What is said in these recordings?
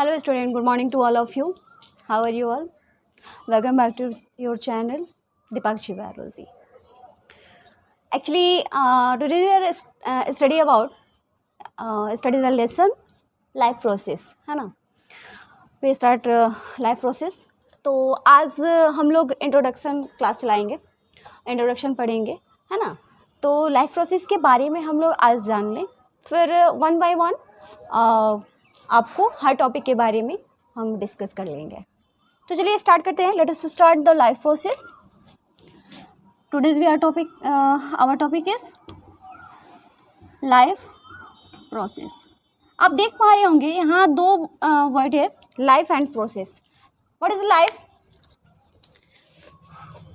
Hello student, good morning to all of you. How are you all? Welcome back to your channel, Dipakshi Biology. Actually, today we are study the lesson life process, है ना. We start life process. तो आज हम लोग introduction class चलाएंगे, introduction पढ़ेंगे, है ना. तो लाइफ प्रोसेस के बारे में हम लोग आज जान लें, फिर वन बाय वन आपको हर टॉपिक के बारे में हम डिस्कस कर लेंगे. तो चलिए स्टार्ट करते हैं. Let us start the life process. Today's we our topic is life process. आप देख पा रहे होंगे यहाँ दो वर्ड है, life and process. What is life?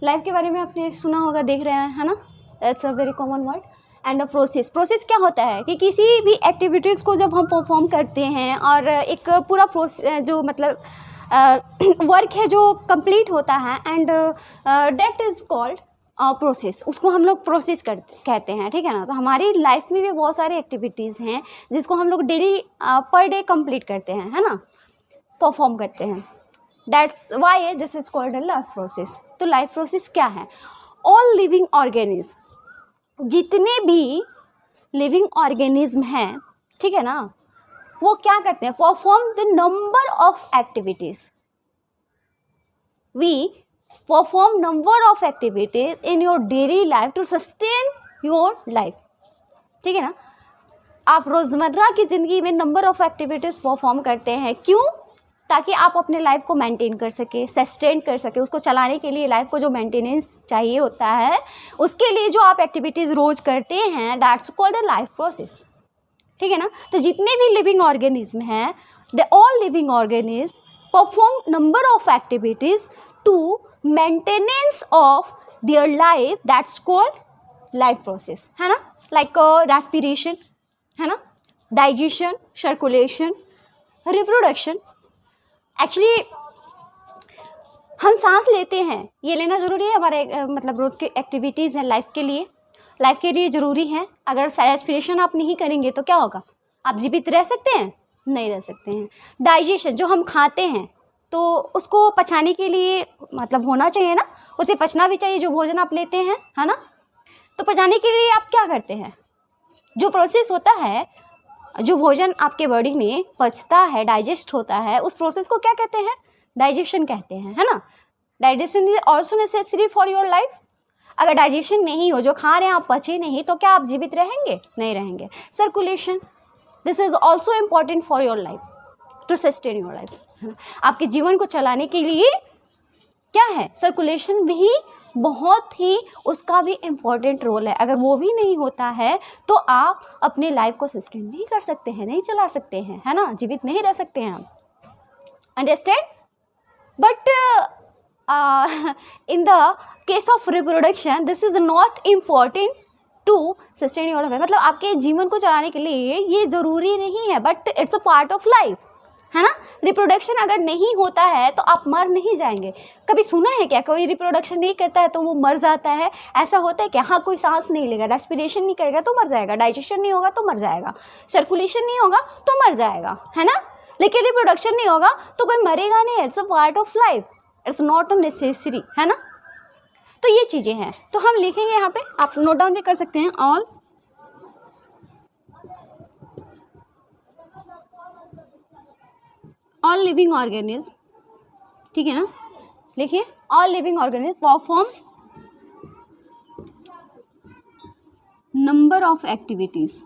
Life के बारे में आपने सुना होगा, देख रहे हैं, है ना. It's a very common word. And process, process क्या होता है कि किसी भी एक्टिविटीज़ को जब हम परफॉर्म करते हैं और एक पूरा प्रोसेस जो मतलब वर्क है जो कंप्लीट होता है, and that is called process. उसको हम लोग प्रोसेस कहते हैं, ठीक है ना. तो हमारी लाइफ में भी बहुत सारी एक्टिविटीज़ हैं जिसको हम लोग डेली पर डे कंप्लीट करते हैं, है ना, परफॉर्म करते हैं. That's why this is called a life process. तो लाइफ प्रोसेस क्या है? ऑल लिविंग ऑर्गेनिज्म, जितने भी लिविंग ऑर्गेनिज्म हैं, ठीक है ना, वो क्या करते हैं? Perform the number of activities. We perform number of activities in your daily life to sustain your life, ठीक है ना. आप रोजमर्रा की जिंदगी में नंबर ऑफ एक्टिविटीज परफॉर्म करते हैं. क्यों? ताकि आप अपने लाइफ को मेंटेन कर सके, सस्टेन कर सके. उसको चलाने के लिए लाइफ को जो मेंटेनेंस चाहिए होता है, उसके लिए जो आप एक्टिविटीज़ रोज करते हैं, that's called the life process, ठीक है ना. तो जितने भी लिविंग ऑर्गेनिज्म हैं, the all living organism perform number of activities to maintenance of their life, that's called life process, है ना. लाइक रेस्पिरेशन, है ना, डाइजेशन, सर्कुलेशन, रिप्रोडक्शन. एक्चुअली हम सांस लेते हैं, ये लेना ज़रूरी है हमारे मतलब रोज़ की एक्टिविटीज़ हैं लाइफ के लिए ज़रूरी है. अगर रेस्पिरेशन आप नहीं करेंगे तो क्या होगा? आप जीवित रह सकते हैं? नहीं रह सकते हैं. डाइजेशन, जो हम खाते हैं तो उसको पचाने के लिए मतलब होना चाहिए ना, उसे पचना भी चाहिए जो भोजन आप लेते हैं, है ना. तो पचाने के लिए आप क्या करते हैं? जो प्रोसेस होता है, जो भोजन आपके बॉडी में पचता है, डाइजेस्ट होता है, उस प्रोसेस को क्या कहते हैं? डाइजेशन कहते हैं, है ना. Digestion is also necessary for your life. अगर डाइजेशन नहीं हो, जो खा रहे हैं आप पचे नहीं, तो क्या आप जीवित रहेंगे? नहीं रहेंगे. Circulation, this is also important for your life to sustain your life, है ना. आपके जीवन को चलाने के लिए क्या है? सर्कुलेशन भी बहुत ही, उसका भी इम्पॉर्टेंट रोल है. अगर वो भी नहीं होता है तो आप अपने लाइफ को सस्टेन नहीं कर सकते हैं, नहीं चला सकते हैं, है ना, जीवित नहीं रह सकते हैं आप. Understand? But in the case of reproduction this is not important to sustain your life. मतलब आपके जीवन को चलाने के लिए ये ज़रूरी नहीं है, but it's a part of life, है ना. रिप्रोडक्शन अगर नहीं होता है तो आप मर नहीं जाएंगे. कभी सुना है क्या कोई रिप्रोडक्शन नहीं करता है तो वो मर जाता है? ऐसा होता है क्या? हाँ, कोई सांस नहीं लेगा, रेस्पिरेशन नहीं करेगा तो मर जाएगा, डाइजेशन नहीं होगा तो मर जाएगा, सर्कुलेशन नहीं होगा तो मर जाएगा, है ना. लेकिन रिप्रोडक्शन नहीं होगा तो कोई मरेगा नहीं. It's a part of life, it's not a necessary, है ना. तो ये चीज़ें हैं. तो हम लिखेंगे यहाँ पे, आप नोट डाउन भी कर सकते हैं. ऑल लिविंग ऑर्गेनिज्म, ठीक है ना. लिखिए, all living organism perform number of activities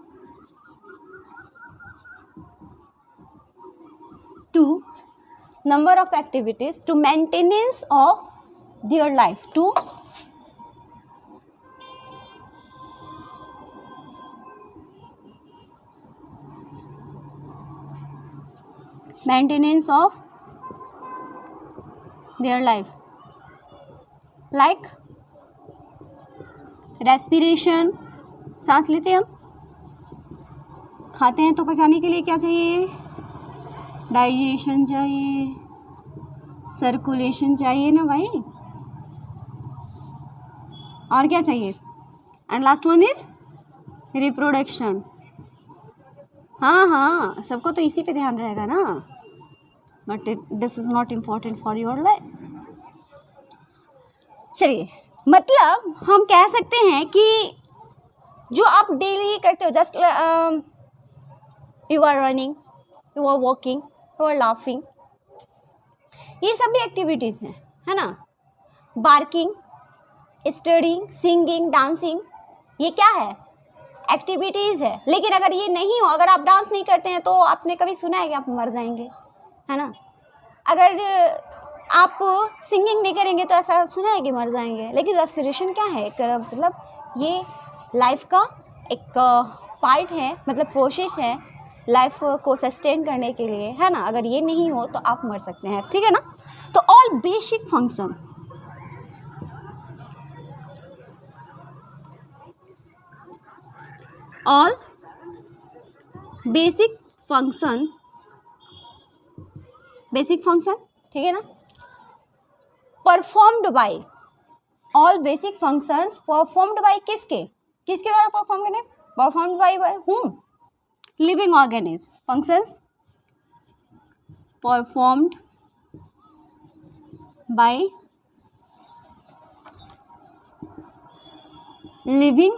to maintenance of their life, to maintenance of their life, like respiration, सांस लेते हैं हम, खाते हैं तो पचाने के लिए क्या चाहिए? डाइजेशन चाहिए, सर्कुलेशन चाहिए ना भाई, और क्या चाहिए? And last one is reproduction. हाँ हाँ, सबको तो इसी पे ध्यान रहेगा ना. But this is not important for your life. चलिए, मतलब हम कह सकते हैं कि जो आप डेली करते हो, just you are running, you are walking, you are laughing, ये सब भी एक्टिविटीज़ हैं, है ना। बार्किंग, स्टडिंग, सिंगिंग, डांसिंग, ये क्या है? एक्टिविटीज़ है। लेकिन अगर ये नहीं हो, अगर आप डांस नहीं करते हैं तो आपने कभी सुना है कि आप मर जाएंगे, है ना। अगर आप सिंगिंग नहीं करेंगे तो ऐसा सुना है कि मर जाएंगे। लेकिन रेस्पिरेशन क्या है? मतलब ये लाइफ का एक पार्ट है, मतलब प्रोसेस है लाइफ को सस्टेन करने के लिए, है ना। अगर ये नहीं हो तो आप मर सकते हैं, ठीक है ना। तो all basic function, all basic function, basic function, ठीक है ना, performed by, all basic functions performed by किसके द्वारा परफॉर्म करने? Performed by whom? Living organism. Functions performed by living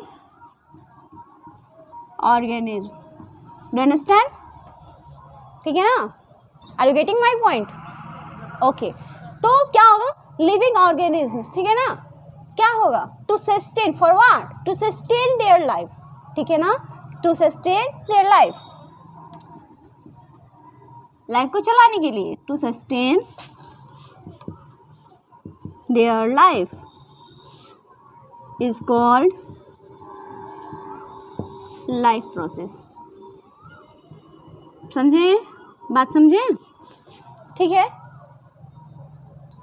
organism. Do you understand? ठीक है ना। Are you getting my point? Okay, तो क्या होगा? लिविंग ऑर्गेनिज्म, ठीक है ना। क्या होगा? To sustain, for what? To sustain their life, ठीक है ना। To sustain their life, life को चलाने के लिए, to sustain their life is called life process. समझे? बात समझे? ठीक है,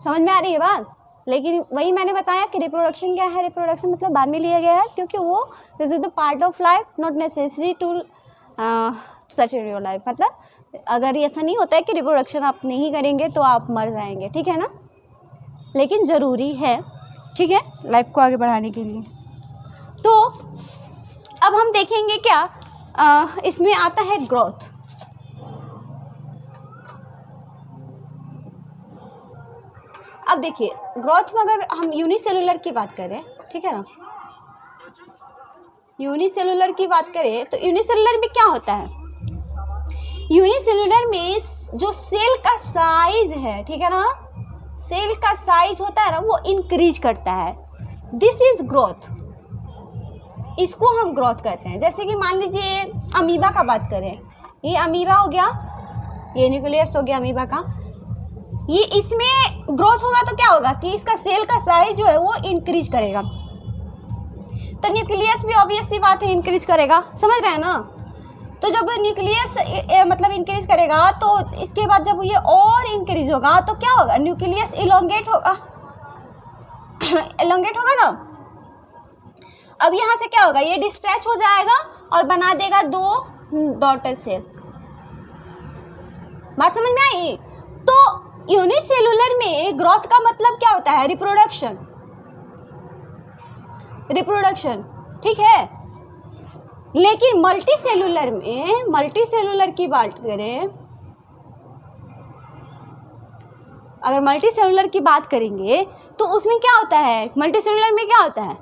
समझ में आ रही है बात? लेकिन वही मैंने बताया कि रिप्रोडक्शन क्या है। रिप्रोडक्शन मतलब बाद में लिया गया है, क्योंकि वो this is the part of life, not necessary to sustain your life. मतलब अगर ऐसा नहीं होता है कि रिप्रोडक्शन आप नहीं करेंगे तो आप मर जाएंगे, ठीक है ना, लेकिन ज़रूरी है, ठीक है, लाइफ को आगे बढ़ाने के लिए। तो अब हम देखेंगे क्या इसमें आता है ग्रोथ। अब देखिए, ग्रोथ में अगर हम यूनिसेलुलर की बात करें, ठीक है ना, यूनिसेलुलर की बात करें तो यूनिसेलुलर में क्या होता है? यूनिसेलुलर में जो सेल का साइज है, ठीक है ना, सेल का साइज होता है ना, वो इंक्रीज करता है। दिस इज ग्रोथ, इसको हम ग्रोथ कहते हैं। जैसे कि मान लीजिए अमीबा का बात करें, ये अमीबा हो गया, ये न्यूक्लियस हो गया अमीबा का। ये इसमें ग्रोथ होगा तो क्या होगा कि इसका सेल का साइज जो है वो इंक्रीज करेगा। तो न्यूक्लियस भी ऑब्वियस सी बात है इंक्रीज करेगा, समझ रहे हैं ना। तो जब न्यूक्लियस मतलब इंक्रीज करेगा तो इसके बाद जब ये और इंक्रीज होगा तो क्या होगा? न्यूक्लियस इलोंगेट होगा इलोंगेट होगा ना। अब यहाँ से क्या होगा? ये डिस्ट्रेच हो जाएगा और बना देगा 2 डॉटर सेल। बात समझ में आई? तो यूनिसेलुलर में ग्रोथ का मतलब क्या होता है? रिप्रोडक्शन, रिप्रोडक्शन, ठीक है। लेकिन मल्टीसेलुलर में, मल्टीसेलुलर की बात करें, अगर मल्टीसेलुलर की बात करेंगे तो उसमें क्या होता है? मल्टीसेलुलर में क्या होता है?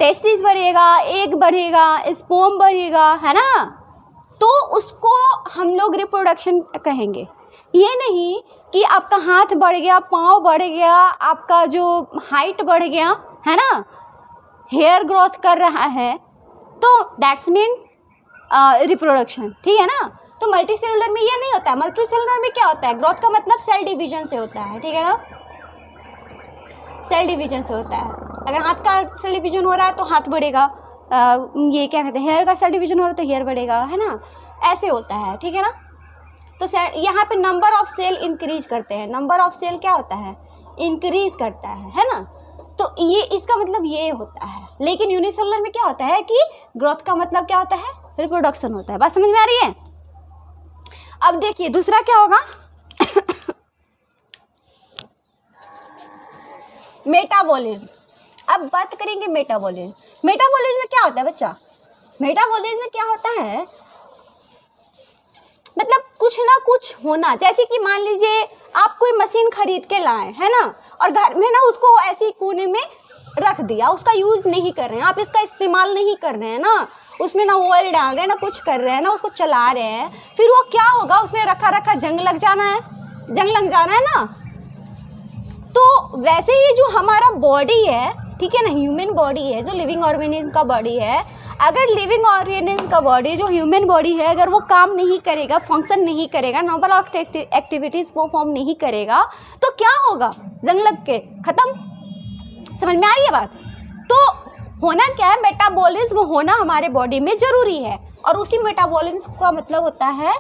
टेस्टिस बढ़ेगा, एग बढ़ेगा, स्पर्म बढ़ेगा, है ना। तो उसको हम लोग रिप्रोडक्शन कहेंगे। ये नहीं कि आपका हाथ बढ़ गया, पाँव बढ़ गया, आपका जो हाइट बढ़ गया, है ना, हेयर ग्रोथ कर रहा है, तो दैट्स मीन रिप्रोडक्शन, ठीक है ना। तो मल्टीसेलुलर में ये नहीं होता है। मल्टीसेलुलर में क्या होता है? ग्रोथ का मतलब सेल डिवीजन से होता है, ठीक है ना, सेल डिवीजन से होता है। अगर हाथ का सेल डिवीजन हो रहा है तो हाथ बढ़ेगा, ये क्या कहते हैं, हेयर का सेल डिवीजन हो रहा है तो हेयर बढ़ेगा, है ना, ऐसे होता है, ठीक है ना। तो यहाँ पे नंबर ऑफ सेल इंक्रीज करते हैं। नंबर ऑफ सेल क्या होता है? इंक्रीज करता है ना। तो ये इसका मतलब ये होता है। लेकिन यूनिसेलुलर में क्या होता है कि ग्रोथ का मतलब क्या होता है? रिप्रोडक्शन होता है। बात समझ में आ रही है? अब देखिए दूसरा क्या होगा मेटाबॉलिज्म। अब बात करेंगे मेटाबॉलिज्म। मेटाबॉलिज्म में क्या होता है बच्चा? मेटाबॉलिज्म में क्या होता है मतलब कुछ ना कुछ होना। जैसे कि मान लीजिए आप कोई मशीन खरीद के लाए है ना, और घर में ना उसको ऐसी कोने में रख दिया, उसका यूज नहीं कर रहे हैं, आप इसका इस्तेमाल नहीं कर रहे हैं ना, उसमें ना ऑयल डाल रहे हैं ना कुछ कर रहे हैं ना, उसको चला रहे हैं, फिर वो क्या होगा, उसमें रखा रखा जंग लग जाना है, जंग लग जाना है ना। तो वैसे ही जो हमारा बॉडी है, ठीक है ना, ह्यूमन बॉडी है, जो लिविंग ऑर्गेनिज्म का बॉडी है, अगर लिविंग ऑर्गेनिज्म का बॉडी जो ह्यूमन बॉडी है, अगर वो काम नहीं करेगा, फंक्शन नहीं करेगा, नॉर्मल ऑफ एक्टिविटीज़ परफॉर्म नहीं करेगा, तो क्या होगा, जंग लग के ख़त्म। समझ में आ रही है बात। तो होना क्या है, मेटाबॉलिज्म होना हमारे बॉडी में ज़रूरी है, और उसी मेटाबॉलिज्म का मतलब होता है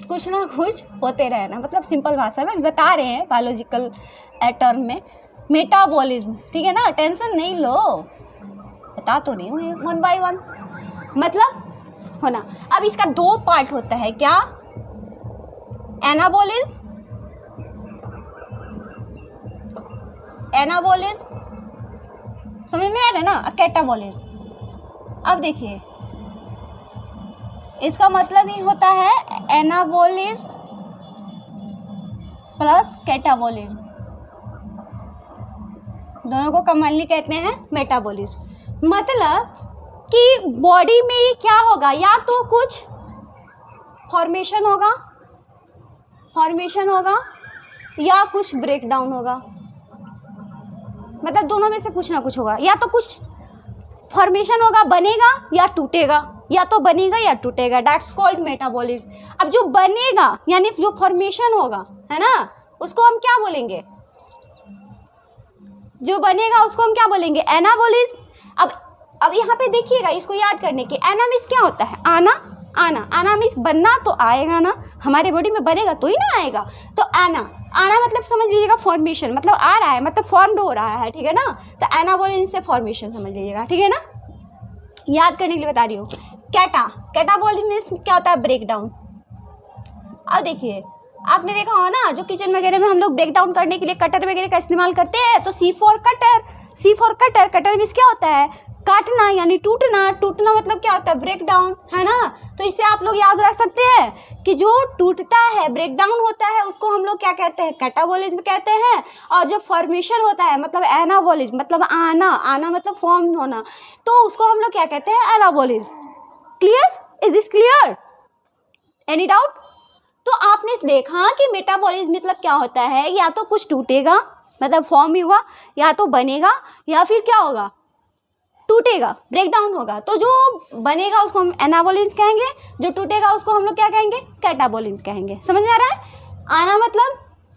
कुछ ना कुछ होते रहना। मतलब सिंपल भाषा में बता रहे हैं बायोलॉजिकल टर्म में मेटाबॉलिज्म, ठीक है ना, टेंशन नहीं लो, बता तो नहीं हुए वन बाय वन, मतलब होना। अब इसका दो पार्ट होता है, क्या, एनाबॉलिज्म, एनाबॉलिज्म समझ में आ रहा है ना, कैटाबॉलिज्म। अब देखिए इसका मतलब ही होता है एनाबॉलिज्म प्लस कैटाबॉलिज्म, दोनों को कॉमनली कहते हैं मेटाबॉलिज्म। मतलब कि बॉडी में क्या होगा, या तो कुछ फॉर्मेशन होगा या कुछ ब्रेक डाउन होगा, मतलब दोनों में से कुछ ना कुछ होगा, या तो कुछ फॉर्मेशन होगा, बनेगा या टूटेगा, या तो बनेगा या टूटेगा, दैट्स कॉल्ड मेटाबॉलिज्म। अब जो बनेगा यानी जो फॉर्मेशन होगा है ना, उसको हम क्या बोलेंगे, जो बनेगा उसको हम क्या बोलेंगे, एनाबॉलिज्म। अब यहाँ पे देखिएगा, इसको याद करने के, एना मीन्स क्या होता है, आना मीन्स बनना, तो आएगा ना, हमारे बॉडी में बनेगा तो ही ना आएगा। तो आना मतलब समझ लीजिएगा फॉर्मेशन, मतलब आ रहा है, मतलब फॉर्म्ड हो रहा है, ठीक है ना। तो एनाबॉलिज्म से फॉर्मेशन समझ लीजिएगा, ठीक है ना, याद करने के लिए बता रही हूँ। कैटाबॉलिज्म मीन्स क्या होता है, ब्रेक डाउन। अब देखिए आपने देखा हो ना, जो किचन वगैरह में हम लोग ब्रेक डाउन करने के लिए कटर वगैरह का इस्तेमाल करते हैं, तो कटर मीन्स क्या होता है, काटना यानी टूटना मतलब क्या होता है, ब्रेक डाउन, है ना। तो इससे आप लोग याद रख सकते हैं कि जो टूटता है, ब्रेक डाउन होता है, उसको हम लोग क्या कहते हैं, कैटाबॉलिज्म कहते हैं। और जो फॉर्मेशन होता है मतलब एनाबॉलिज्म, मतलब आना मतलब फॉर्म होना, तो उसको हम लोग क्या कहते हैं, anabolism. Clear, is this clear, any doubt. तो आपने देखा कि मेटाबॉलिज्म मतलब क्या होता है, या तो कुछ टूटेगा मतलब फॉर्म ही हुआ, या तो बनेगा, या फिर क्या होगा, टूटेगा, ब्रेक डाउन होगा। तो जो बनेगा उसको हम एनाबॉलिज्म कहेंगे, जो टूटेगा उसको हम लोग क्या कहेंगे, कैटाबॉलिज्म कहेंगे। समझ में आ रहा है।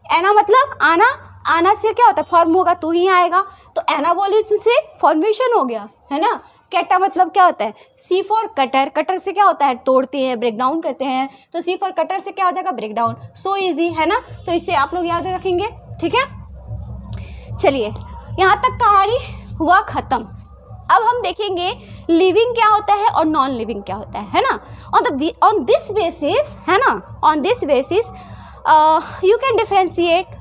एना मतलब आना से क्या होता है, फॉर्म होगा तो ही आएगा, तो एनाबॉलिज्म से फॉर्मेशन हो गया, है ना। कैटा मतलब क्या होता है, सी फॉर कटर से क्या होता है, तोड़ते हैं, ब्रेक डाउन करते हैं, तो सी फॉर कटर से क्या हो जाएगा, ब्रेक डाउन। सो इजी, है ना। तो इससे आप लोग याद रखेंगे, ठीक है। चलिए यहाँ तक कहानी हुआ ख़त्म। अब हम देखेंगे लिविंग क्या होता है और नॉन लिविंग क्या होता है ना। ऑन दिस बेसिस, है ना, on this basis you can differentiate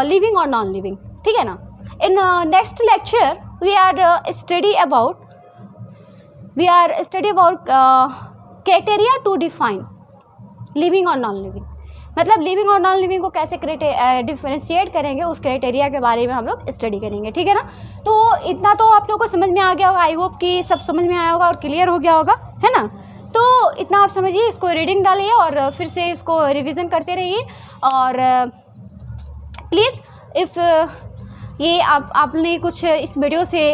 living और नॉन लिविंग, ठीक है ना। In next lecture we are study about criteria to define living और नॉन लिविंग। मतलब लिविंग और नॉन लिविंग को कैसे डिफरेंशिएट करेंगे, उस क्राइटेरिया के बारे में हम लोग स्टडी करेंगे, ठीक है ना। तो इतना तो आप लोगों को समझ में आ गया होगा, आई होप कि सब समझ में आया होगा और क्लियर हो गया होगा, है ना। तो इतना आप समझिए, इसको रीडिंग डालिए और फिर से इसको रिवीजन करते रहिए। और प्लीज़ इफ़ ये आपने कुछ इस वीडियो से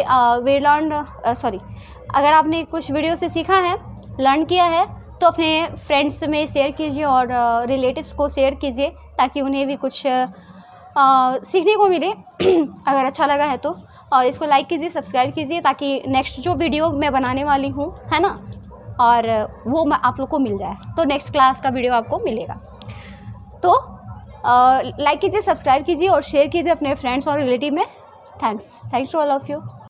अगर आपने कुछ वीडियो से सीखा है, लर्न किया है, तो अपने फ्रेंड्स में शेयर कीजिए और रिलेटिव्स को शेयर कीजिए, ताकि उन्हें भी कुछ सीखने को मिले अगर अच्छा लगा है तो। और इसको लाइक कीजिए, सब्सक्राइब कीजिए, ताकि नेक्स्ट जो वीडियो मैं बनाने वाली हूँ, है ना, और वो आप लोग को मिल जाए, तो नेक्स्ट क्लास का वीडियो आपको मिलेगा। तो लाइक कीजिए, सब्सक्राइब कीजिए और शेयर कीजिए अपने फ्रेंड्स और रिलेटिव में। Thanks to all of you.